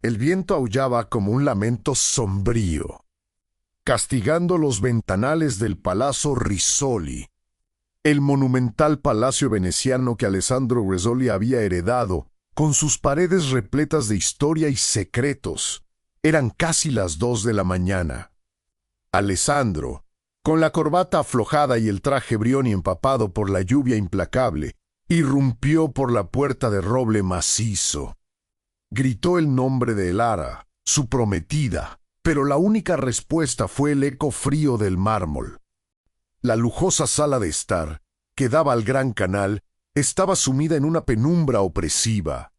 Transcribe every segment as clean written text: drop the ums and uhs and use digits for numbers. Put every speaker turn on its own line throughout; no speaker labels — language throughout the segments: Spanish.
El viento aullaba como un lamento sombrío, castigando los ventanales del Palazzo Rizzoli, el monumental palacio veneciano que Alessandro Rizzoli había heredado, con sus paredes repletas de historia y secretos. Eran casi las 2 de la mañana. Alessandro, con la corbata aflojada y el traje Brioni empapado por la lluvia implacable, irrumpió por la puerta de roble macizo. Gritó el nombre de Elara, su prometida, pero la única respuesta fue el eco frío del mármol. La lujosa sala de estar, que daba al gran canal, estaba sumida en una penumbra opresiva.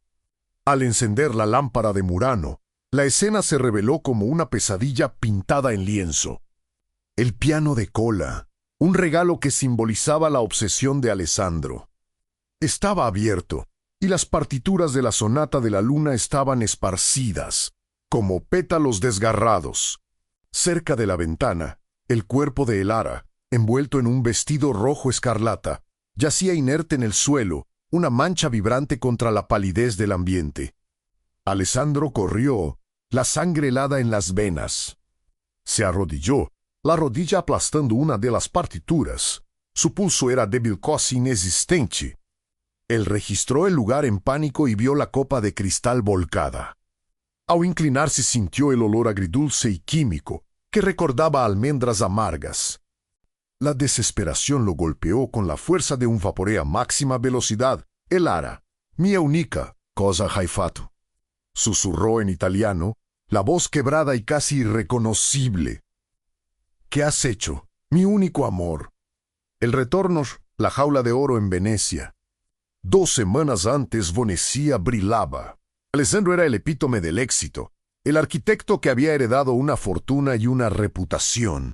Al encender la lámpara de Murano, la escena se reveló como una pesadilla pintada en lienzo. El piano de cola, un regalo que simbolizaba la obsesión de Alessandro. Estaba abierto, y las partituras de la sonata de la luna estaban esparcidas, como pétalos desgarrados. Cerca de la ventana, el cuerpo de Elara, envuelto en un vestido rojo escarlata, yacía inerte en el suelo, una mancha vibrante contra la palidez del ambiente. Alessandro corrió, la sangre helada en las venas. Se arrodilló, la rodilla aplastando una de las partituras. Su pulso era débil, casi inexistente. Él registró el lugar en pánico y vio la copa de cristal volcada. Al inclinarse sintió el olor agridulce y químico, que recordaba almendras amargas. La desesperación lo golpeó con la fuerza de un vaporé a máxima velocidad. Elara, mia única cosa hai fatto. Susurró en italiano, la voz quebrada y casi irreconocible. ¿Qué has hecho, mi único amor? El retorno, la jaula de oro en Venecia. 2 semanas antes Venecia brillaba. Alessandro era el epítome del éxito, el arquitecto que había heredado una fortuna y una reputación.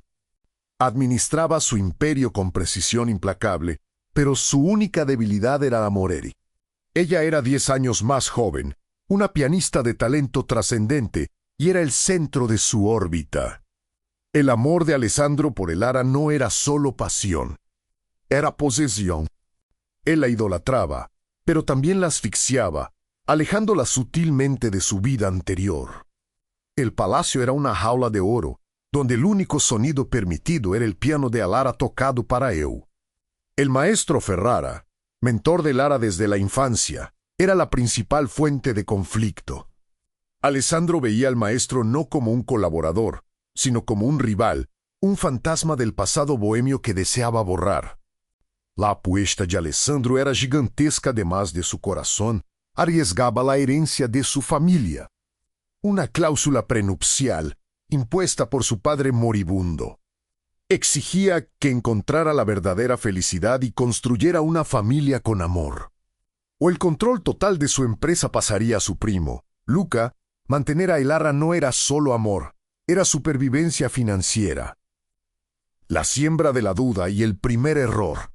Administraba su imperio con precisión implacable, pero su única debilidad era Amorelli. Ella era 10 años más joven, una pianista de talento trascendente, y era el centro de su órbita. El amor de Alessandro por Elara no era solo pasión, era posesión. Él la idolatraba, pero también la asfixiaba, alejándola sutilmente de su vida anterior. El palacio era una jaula de oro, donde el único sonido permitido era el piano de Elara tocado para él. El maestro Ferrara, mentor de Elara desde la infancia, era la principal fuente de conflicto. Alessandro veía al maestro no como un colaborador, sino como un rival, un fantasma del pasado bohemio que deseaba borrar. La apuesta de Alessandro era gigantesca, además de su corazón, arriesgaba la herencia de su familia. Una cláusula prenupcial, impuesta por su padre moribundo. Exigía que encontrara la verdadera felicidad y construyera una familia con amor. O el control total de su empresa pasaría a su primo, Luca. Mantener a Elara no era solo amor, era supervivencia financiera. La siembra de la duda y el primer error.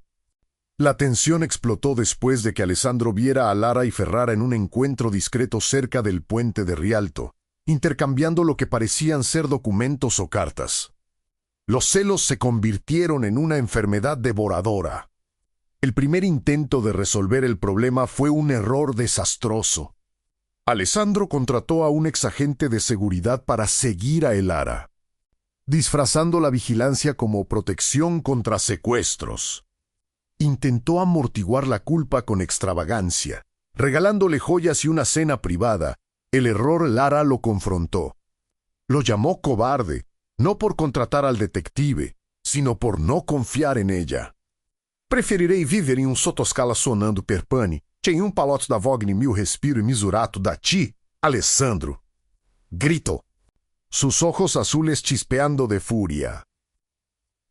La tensión explotó después de que Alessandro viera a Lara y Ferrara en un encuentro discreto cerca del puente de Rialto, intercambiando lo que parecían ser documentos o cartas. Los celos se convirtieron en una enfermedad devoradora. El primer intento de resolver el problema fue un error desastroso. Alessandro contrató a un exagente de seguridad para seguir a Elara, disfrazando la vigilancia como protección contra secuestros. Intentó amortiguar la culpa con extravagancia, regalándole joyas y una cena privada. El error Lara lo confrontó. Lo llamó cobarde, no por contratar al detective, sino por no confiar en ella. Preferirei viver em sottoscala sonando per pane, che em palazzo da Wagner mil respiro e misurato da ti, Alessandro. Gritó, sus ojos azules chispeando de furia.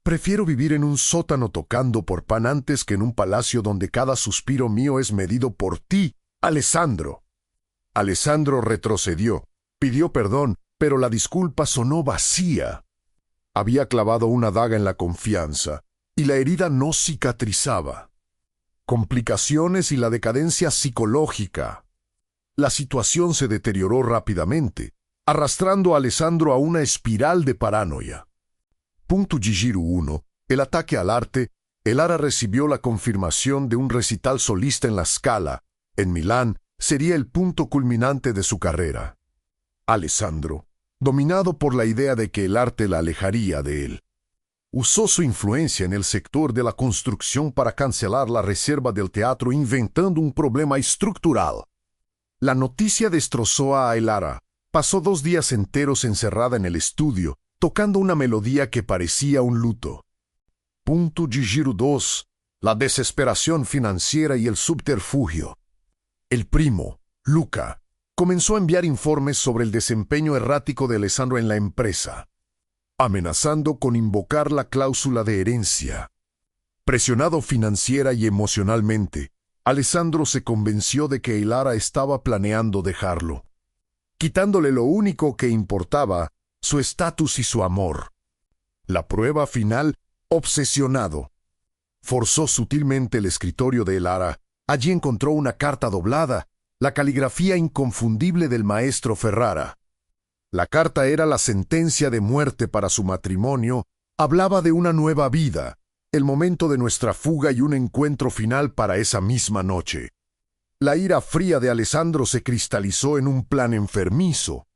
Prefiero vivir en un sótano tocando por pan antes que en un palacio donde cada suspiro mío es medido por ti, Alessandro. Alessandro retrocedió, pidió perdón, pero la disculpa sonó vacía. Había clavado una daga en la confianza, y la herida no cicatrizaba. Complicaciones y la decadencia psicológica. La situación se deterioró rápidamente, arrastrando a Alessandro a una espiral de paranoia. Punto de giro 1. El ataque al arte. Elara recibió la confirmación de un recital solista en la Scala. En Milán sería el punto culminante de su carrera. Alessandro, dominado por la idea de que el arte la alejaría de él, usó su influencia en el sector de la construcción para cancelar la reserva del teatro inventando un problema estructural. La noticia destrozó a Aylara. Pasó 2 días enteros encerrada en el estudio, tocando una melodía que parecía un luto. Punto de giro 2. La desesperación financiera y el subterfugio. El primo, Luca, comenzó a enviar informes sobre el desempeño errático de Alessandro en la empresa, amenazando con invocar la cláusula de herencia. Presionado financiera y emocionalmente, Alessandro se convenció de que Aylara estaba planeando dejarlo, quitándole lo único que importaba, su estatus y su amor. La prueba final, obsesionado, forzó sutilmente el escritorio de Aylara. Allí encontró una carta doblada, la caligrafía inconfundible del maestro Ferrara. La carta era la sentencia de muerte para su matrimonio, hablaba de una nueva vida, el momento de nuestra fuga y un encuentro final para esa misma noche. La ira fría de Alessandro se cristalizó en un plan enfermizo.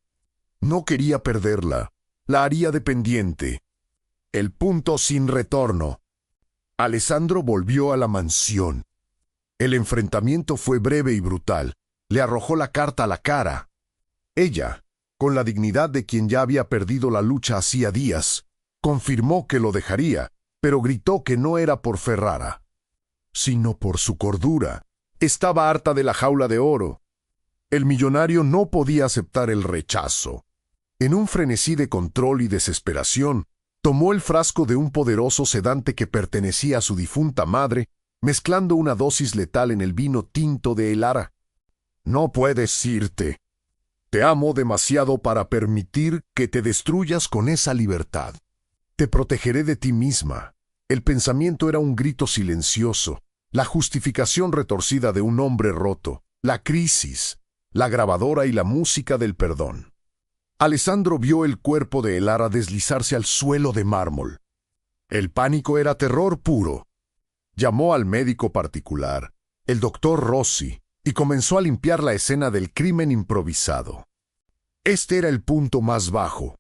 No quería perderla, la haría dependiente. El punto sin retorno. Alessandro volvió a la mansión. El enfrentamiento fue breve y brutal. Le arrojó la carta a la cara. Ella, con la dignidad de quien ya había perdido la lucha hacía días, confirmó que lo dejaría, pero gritó que no era por Ferrara, sino por su cordura. Estaba harta de la jaula de oro. El millonario no podía aceptar el rechazo. En un frenesí de control y desesperación, tomó el frasco de un poderoso sedante que pertenecía a su difunta madre, mezclando una dosis letal en el vino tinto de Aylara. No puedes irte. Te amo demasiado para permitir que te destruyas con esa libertad. Te protegeré de ti misma. El pensamiento era un grito silencioso, la justificación retorcida de un hombre roto, la crisis, la grabadora y la música del perdón. Alessandro vio el cuerpo de Aylara deslizarse al suelo de mármol. El pánico era terror puro. Llamó al médico particular, el doctor Rossi, y comenzó a limpiar la escena del crimen improvisado. Este era el punto más bajo.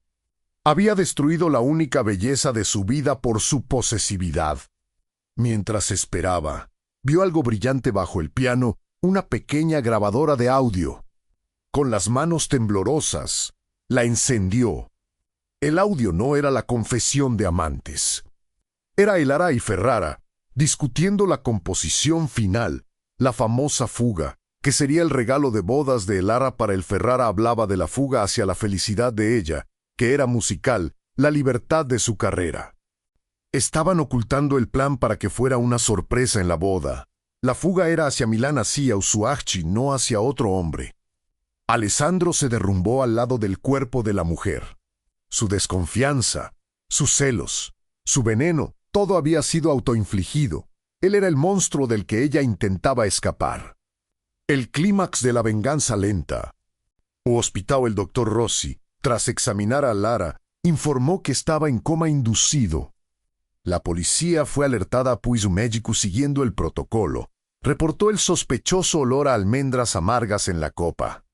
Había destruido la única belleza de su vida por su posesividad. Mientras esperaba, vio algo brillante bajo el piano, una pequeña grabadora de audio. Con las manos temblorosas, la encendió. El audio no era la confesión de amantes. Era Aylara y Ferrara, discutiendo la composición final, la famosa fuga, que sería el regalo de bodas de Aylara para el Ferrara. Hablaba de la fuga hacia la felicidad de ella, que era musical, la libertad de su carrera. Estaban ocultando el plan para que fuera una sorpresa en la boda. La fuga era hacia Milán, hacia Usuacci, no hacia otro hombre. Alessandro se derrumbó al lado del cuerpo de la mujer. Su desconfianza, sus celos, su veneno, todo había sido autoinfligido. Él era el monstruo del que ella intentaba escapar. El clímax de la venganza lenta. Hospitado el doctor Rossi, tras examinar a Aylara, informó que estaba en coma inducido. La policía fue alertada pues un médico siguiendo el protocolo. Reportó el sospechoso olor a almendras amargas en la copa.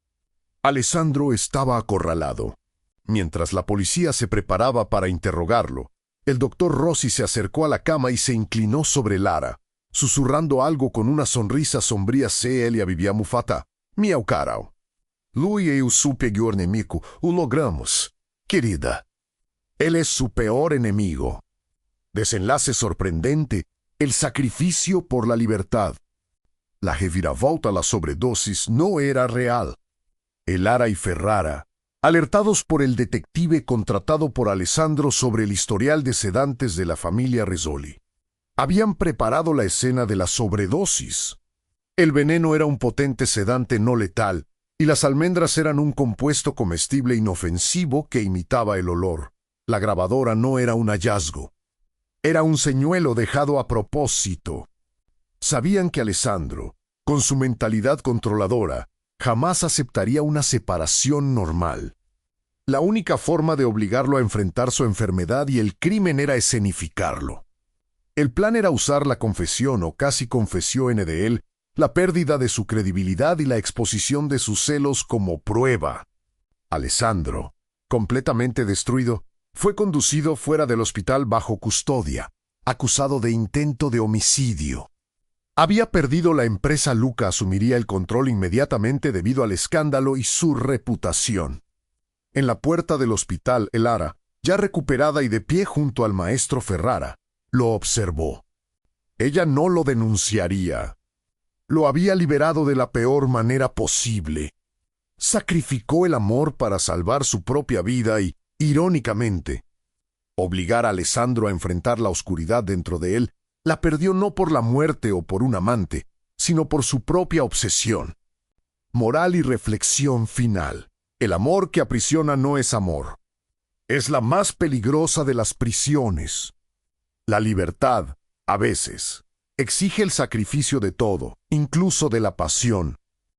Alessandro estaba acorralado. Mientras la policía se preparaba para interrogarlo, el doctor Rossi se acercó a la cama y se inclinó sobre Aylara, susurrando algo con una sonrisa sombría. Se ele abbiamo fatta, meu caro. Lui e o seu pior inimigo o logramos, querida. Él es su peor enemigo. Desenlace sorprendente, el sacrificio por la libertad. La reviravolta a la sobredosis no era real. Aylara y Ferrara, alertados por el detective contratado por Alessandro sobre el historial de sedantes de la familia Rizzoli, habían preparado la escena de la sobredosis. El veneno era un potente sedante no letal, y las almendras eran un compuesto comestible inofensivo que imitaba el olor. La grabadora no era un hallazgo. Era un señuelo dejado a propósito. Sabían que Alessandro, con su mentalidad controladora, jamás aceptaría una separación normal. La única forma de obligarlo a enfrentar su enfermedad y el crimen era escenificarlo. El plan era usar la confesión o casi confesión de él, la pérdida de su credibilidad y la exposición de sus celos como prueba. Alessandro, completamente destruido, fue conducido fuera del hospital bajo custodia, acusado de intento de homicidio. Había perdido la empresa. Luca asumiría el control inmediatamente debido al escándalo y su reputación. En la puerta del hospital, Elara, ya recuperada y de pie junto al maestro Ferrara, lo observó. Ella no lo denunciaría. Lo había liberado de la peor manera posible. Sacrificó el amor para salvar su propia vida y, irónicamente, obligar a Alessandro a enfrentar la oscuridad dentro de él. La perdió no por la muerte o por un amante, sino por su propia obsesión. Moral y reflexión final. El amor que aprisiona no es amor. Es la más peligrosa de las prisiones. La libertad, a veces, exige el sacrificio de todo, incluso de la pasión.